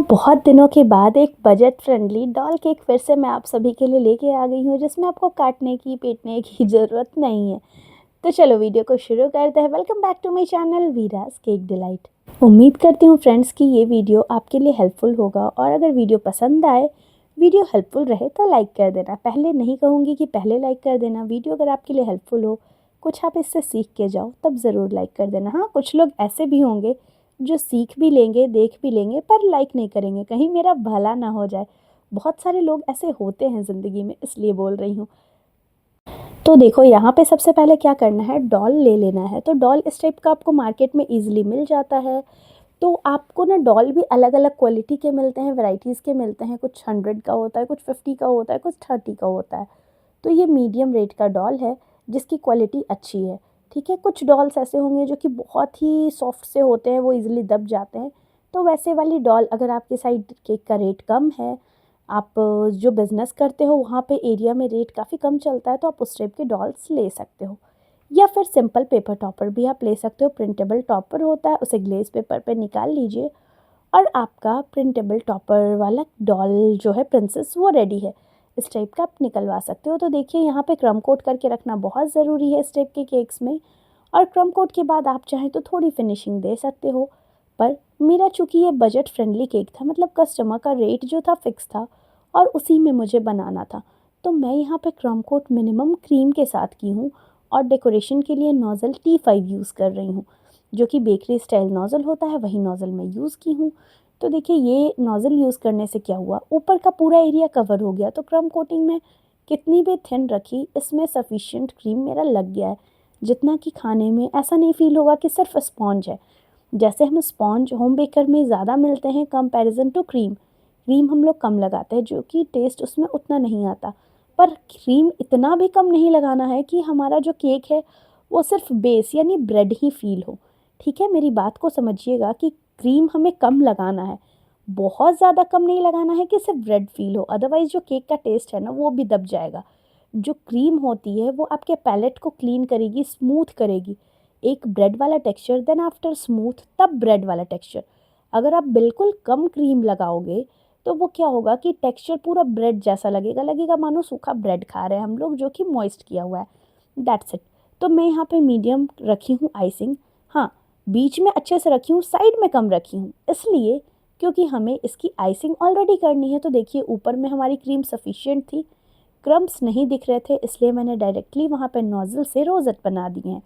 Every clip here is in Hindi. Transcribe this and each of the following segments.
बहुत दिनों के बाद एक बजट फ्रेंडली डॉल केक फिर से मैं आप सभी के लिए लेके आ गई हूँ, जिसमें आपको काटने की पीटने की ज़रूरत नहीं है। तो चलो वीडियो को शुरू करते हैं। Welcome back to my channel Veera's cake delight. उम्मीद करती हूँ फ्रेंड्स कि ये वीडियो आपके लिए हेल्पफुल होगा, और अगर वीडियो पसंद आए, वीडियो हेल्पफुल रहे तो लाइक कर देना। पहले नहीं कहूँगी कि पहले लाइक कर देना, वीडियो अगर आपके लिए हेल्पफुल हो, कुछ आप इससे सीख के जाओ, तब ज़रूर लाइक कर देना। हाँ, कुछ लोग ऐसे भी होंगे जो सीख भी लेंगे, देख भी लेंगे, पर लाइक नहीं करेंगे, कहीं मेरा भला ना हो जाए। बहुत सारे लोग ऐसे होते हैं ज़िंदगी में, इसलिए बोल रही हूँ। तो देखो, यहाँ पे सबसे पहले क्या करना है, डॉल ले लेना है। तो डॉल इस टाइप का आपको मार्केट में ईजिली मिल जाता है। तो आपको ना डॉल भी अलग अलग क्वालिटी के मिलते हैं, वैरायटीज़ के मिलते हैं। कुछ 100 का होता है, कुछ 50 का होता है, कुछ 30 का होता है। तो ये मीडियम रेट का डॉल है, जिसकी क्वालिटी अच्छी है। ठीक है, कुछ डॉल्स ऐसे होंगे जो कि बहुत ही सॉफ्ट से होते हैं, वो इजीली दब जाते हैं। तो वैसे वाली डॉल, अगर आपके साइड केक का रेट कम है, आप जो बिज़नेस करते हो वहाँ पे एरिया में रेट काफ़ी कम चलता है, तो आप उस टाइप के डॉल्स ले सकते हो। या फिर सिंपल पेपर टॉपर भी आप ले सकते हो। प्रिंटेबल टॉपर होता है, उसे ग्लेज पेपर पे निकाल लीजिए और आपका प्रिंटेबल टॉपर वाला डॉल जो है प्रिंसेस, वो रेडी है। इस टाइप का आप निकलवा सकते हो। तो देखिए, यहाँ पे क्रम कोट करके रखना बहुत ज़रूरी है इस टाइप के केक्स में। और क्रम कोट के बाद आप चाहें तो थोड़ी फिनिशिंग दे सकते हो। पर मेरा चूँकि ये बजट फ्रेंडली केक था, मतलब कस्टमर का रेट जो था फिक्स था और उसी में मुझे बनाना था, तो मैं यहाँ पे क्रम कोट मिनिमम क्रीम के साथ की हूँ। और डेकोरेशन के लिए नोज़ल T5 यूज़ कर रही हूँ, जो कि बेकरी स्टाइल नोज़ल होता है, वही नोज़ल मैं यूज़ की हूँ। तो देखिए, ये नोज़ल यूज़ करने से क्या हुआ, ऊपर का पूरा एरिया कवर हो गया। तो क्रम कोटिंग में कितनी भी थिन रखी, इसमें सफिशिएंट क्रीम मेरा लग गया है, जितना कि खाने में ऐसा नहीं फ़ील होगा कि सिर्फ स्पॉन्ज है। जैसे हम स्पॉन्ज होम बेकर में ज़्यादा मिलते हैं कंपैरिजन टू क्रीम। क्रीम हम लोग कम लगाते हैं, जो कि टेस्ट उसमें उतना नहीं आता। पर क्रीम इतना भी कम नहीं लगाना है कि हमारा जो केक है वो सिर्फ बेस यानी ब्रेड ही फ़ील हो। ठीक है, मेरी बात को समझिएगा कि क्रीम हमें कम लगाना है, बहुत ज़्यादा कम नहीं लगाना है कि सिर्फ ब्रेड फ़ील हो, अदरवाइज़ जो केक का टेस्ट है ना, वो भी दब जाएगा। जो क्रीम होती है वो आपके पैलेट को क्लीन करेगी, स्मूथ करेगी। एक ब्रेड वाला टेक्सचर, देन आफ्टर स्मूथ, तब ब्रेड वाला टेक्सचर। अगर आप बिल्कुल कम क्रीम लगाओगे तो वो क्या होगा कि टेक्सचर पूरा ब्रेड जैसा लगेगा, लगेगा मानो सूखा ब्रेड खा रहे हैं हम लोग, जो कि मॉइस्ट किया हुआ है। That's it. तो मैं यहाँ पे मीडियम रखी हूँ आइसिंग। हाँ, बीच में अच्छे से रखी हूँ, साइड में कम रखी हूँ, इसलिए क्योंकि हमें इसकी आइसिंग ऑलरेडी करनी है। तो देखिए, ऊपर में हमारी क्रीम सफिशिएंट थी, क्रम्स नहीं दिख रहे थे, इसलिए मैंने डायरेक्टली वहाँ पे नोज़ल से रोज़ेट बना दिए हैं।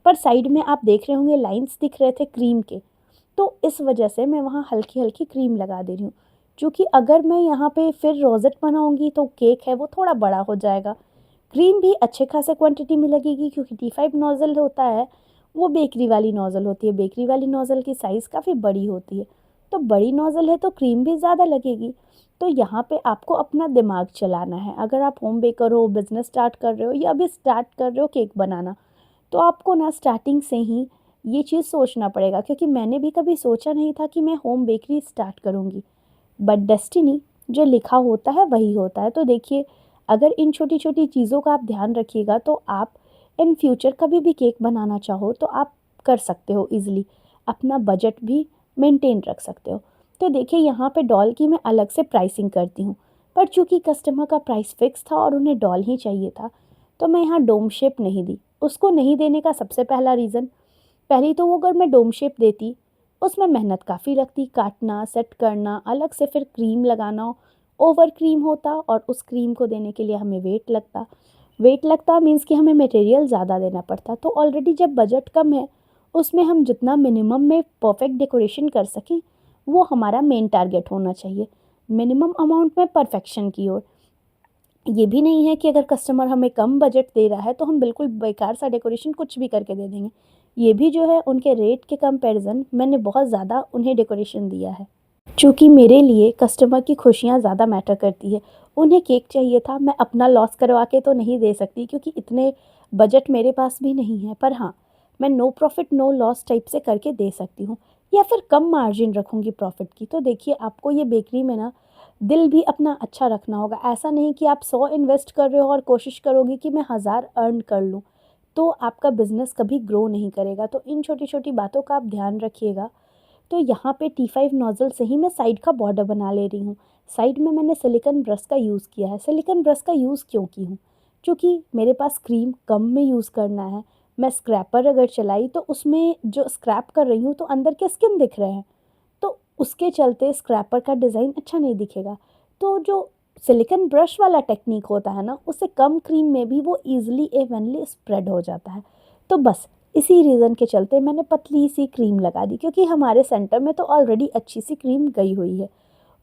पर साइड में आप देख रहे होंगे लाइंस दिख रहे थे क्रीम के, तो इस वजह से मैं वहाँ हल्की हल्की क्रीम लगा दे रही हूँ। क्योंकि अगर मैं यहाँ पे फिर रोज़ेट बनाऊँगी तो केक है वो थोड़ा बड़ा हो जाएगा। क्रीम भी अच्छे खासे क्वांटिटी में लगेगी, क्योंकि T5 नोज़ल होता है, वो बेकरी वाली नोज़ल होती है। बेकरी वाली नोज़ल की साइज़ काफ़ी बड़ी होती है, तो बड़ी नोज़ल है तो क्रीम भी ज़्यादा लगेगी। तो यहाँ पे आपको अपना दिमाग चलाना है। अगर आप होम बेकर हो, बिज़नेस स्टार्ट कर रहे हो, या अभी स्टार्ट कर रहे हो केक बनाना, तो आपको ना स्टार्टिंग से ही ये चीज़ सोचना पड़ेगा। क्योंकि मैंने भी कभी सोचा नहीं था कि मैं होम बेकरी स्टार्ट करूँगी, बट डेस्टिनी, जो लिखा होता है वही होता है। तो देखिए, अगर इन छोटी छोटी चीज़ों का आप ध्यान रखिएगा, तो आप इन फ्यूचर कभी भी केक बनाना चाहो तो आप कर सकते हो ईज़िली। अपना बजट भी मेंटेन रख सकते हो। तो देखिए, यहाँ पे डॉल की मैं अलग से प्राइसिंग करती हूँ, पर चूँकि कस्टमर का प्राइस फिक्स था और उन्हें डॉल ही चाहिए था, तो मैं यहाँ डोम शेप नहीं दी। उसको नहीं देने का सबसे पहला रीज़न, पहली तो वो, अगर मैं डोम शेप देती, उसमें मेहनत काफ़ी लगती, काटना, सेट करना, अलग से फिर क्रीम लगाना, ओवर क्रीम होता, और उस क्रीम को देने के लिए हमें वेट लगता मीन्स कि हमें मटेरियल ज़्यादा देना पड़ता। तो ऑलरेडी जब बजट कम है, उसमें हम जितना मिनिमम में परफेक्ट डेकोरेशन कर सकें, वो हमारा मेन टारगेट होना चाहिए। मिनिमम अमाउंट में परफेक्शन की ओर। ये भी नहीं है कि अगर कस्टमर हमें कम बजट दे रहा है तो हम बिल्कुल बेकार सा डेकोरेशन कुछ भी करके दे देंगे। ये भी जो है, उनके रेट के कंपैरिजन मैंने बहुत ज़्यादा उन्हें डेकोरेशन दिया है। चूँकि मेरे लिए कस्टमर की खुशियाँ ज़्यादा मैटर करती है। उन्हें केक चाहिए था, मैं अपना लॉस करवा के तो नहीं दे सकती, क्योंकि इतने बजट मेरे पास भी नहीं है। पर हाँ, मैं no profit no loss type से करके दे सकती हूँ, या फिर कम मार्जिन रखूँगी प्रॉफ़िट की। तो देखिए, आपको ये बेकरी में ना दिल भी अपना अच्छा रखना होगा। ऐसा नहीं कि आप 100 इन्वेस्ट कर रहे हो और कोशिश करोगे कि मैं 1000 अर्न कर लूँ, तो आपका बिज़नेस कभी ग्रो नहीं करेगा। तो इन छोटी-छोटी बातों का आप ध्यान रखिएगा, तो यहाँ पे T5 नोज़ल से ही मैं साइड का बॉर्डर बना ले रही हूँ। साइड में मैंने सिलिकॉन ब्रश का यूज़ किया है। सिलिकॉन ब्रश का यूज़ क्यों की हूँ? क्योंकि मेरे पास क्रीम कम में यूज़ करना है। मैं स्क्रैपर अगर चलाई तो उसमें जो स्क्रैप कर रही हूँ तो अंदर के स्किन दिख रहे हैं। तो उसके चलते स्क्रैपर का डिज़ाइन अच्छा नहीं दिखेगा। तो जो सिलिकॉन ब्रश वाला टेक्नीक होता है ना, उससे कम क्रीम में भी वो ईज़िली इवनली स्प्रेड हो जाता है। तो बस इसी रीज़न के चलते मैंने पतली सी क्रीम लगा दी, क्योंकि हमारे सेंटर में तो ऑलरेडी अच्छी सी क्रीम गई हुई है।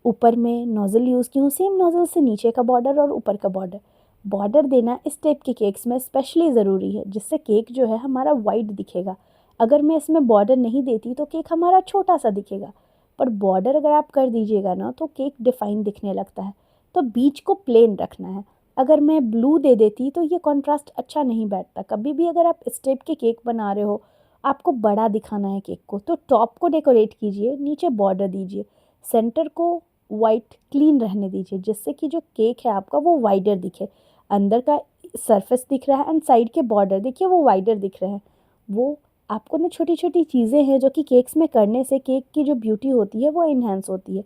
ऊपर में नोज़ल यूज़ की हूँ, सेम नोज़ल से नीचे का बॉर्डर और ऊपर का बॉर्डर। बॉर्डर देना इस टाइप के केक्स में स्पेशली ज़रूरी है, जिससे केक जो है हमारा वाइड दिखेगा। अगर मैं इसमें बॉर्डर नहीं देती तो केक हमारा छोटा सा दिखेगा, पर बॉर्डर अगर आप कर दीजिएगा ना तो केक डिफ़ाइन दिखने लगता है। तो बीच को प्लेन रखना है। अगर मैं ब्लू दे देती तो ये कॉन्ट्रास्ट अच्छा नहीं बैठता। कभी भी अगर आप इस टाइप के केक बना रहे हो, आपको बड़ा दिखाना है केक को, तो टॉप को डेकोरेट कीजिए, नीचे बॉर्डर दीजिए, सेंटर को वाइट क्लीन रहने दीजिए, जिससे कि जो केक है आपका वो वाइडर दिखे। अंदर का सरफेस दिख रहा है एंड साइड के बॉर्डर देखिए वो वाइडर दिख रहे हैं। वो आपको ना छोटी छोटी चीज़ें हैं जो कि केक्स में करने से केक की जो ब्यूटी होती है वो इन्हेंस होती है।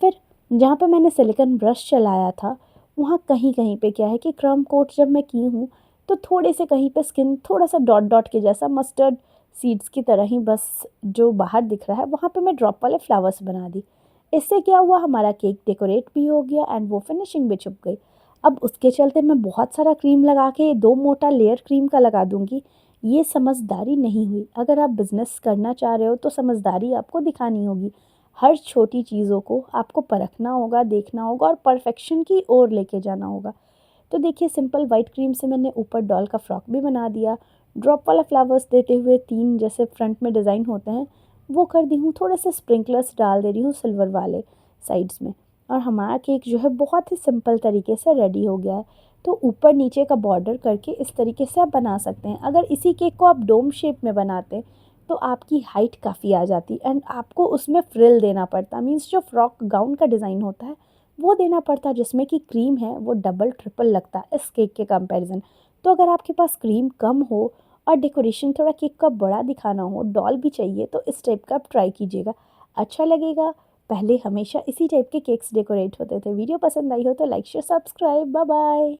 फिर जहाँ पे मैंने सिलिकॉन ब्रश चलाया था, वहाँ कहीं कहीं पे क्या है कि क्रम कोट जब मैं की हूँ तो थोड़े से कहीं पे स्किन थोड़ा सा डॉट डॉट के जैसा मस्टर्ड सीड्स की तरह ही बस जो बाहर दिख रहा है, वहाँ पे मैं ड्रॉप वाले फ्लावर्स बना दी। इससे क्या हुआ, हमारा केक डेकोरेट भी हो गया एंड वो फिनिशिंग भी छुप गई। अब उसके चलते मैं बहुत सारा क्रीम लगा के 2 मोटा लेयर क्रीम का लगा दूँगी, ये समझदारी नहीं हुई। अगर आप बिज़नेस करना चाह रहे हो तो समझदारी आपको दिखानी होगी। हर छोटी चीज़ों को आपको परखना होगा, देखना होगा और परफेक्शन की ओर लेके जाना होगा। तो देखिए सिंपल वाइट क्रीम से मैंने ऊपर डॉल का फ्रॉक भी बना दिया। ड्रॉप वाला फ्लावर्स देते हुए 3 जैसे फ्रंट में डिज़ाइन होते हैं, वो कर दी हूँ। थोड़े से स्प्रिंकलर्स डाल दे रही हूँ सिल्वर वाले साइड्स में, और हमारा केक जो है बहुत ही सिंपल तरीके से रेडी हो गया है। तो ऊपर नीचे का बॉर्डर करके इस तरीके से आप बना सकते हैं। अगर इसी केक को आप डोम शेप में बनाते तो आपकी हाइट काफ़ी आ जाती एंड आपको उसमें फ्रिल देना पड़ता, मीन्स जो फ्रॉक गाउन का डिज़ाइन होता है वो देना पड़ता, जिसमें कि क्रीम है वो डबल ट्रिपल लगता है इस केक के कंपैरिजन। तो अगर आपके पास क्रीम कम हो और डेकोरेशन थोड़ा केक का बड़ा दिखाना हो, डॉल भी चाहिए, तो इस टाइप का आप ट्राई कीजिएगा, अच्छा लगेगा। पहले हमेशा इसी टाइप के केक्स डेकोरेट होते थे। वीडियो पसंद आई हो तो like share subscribe. Bye bye.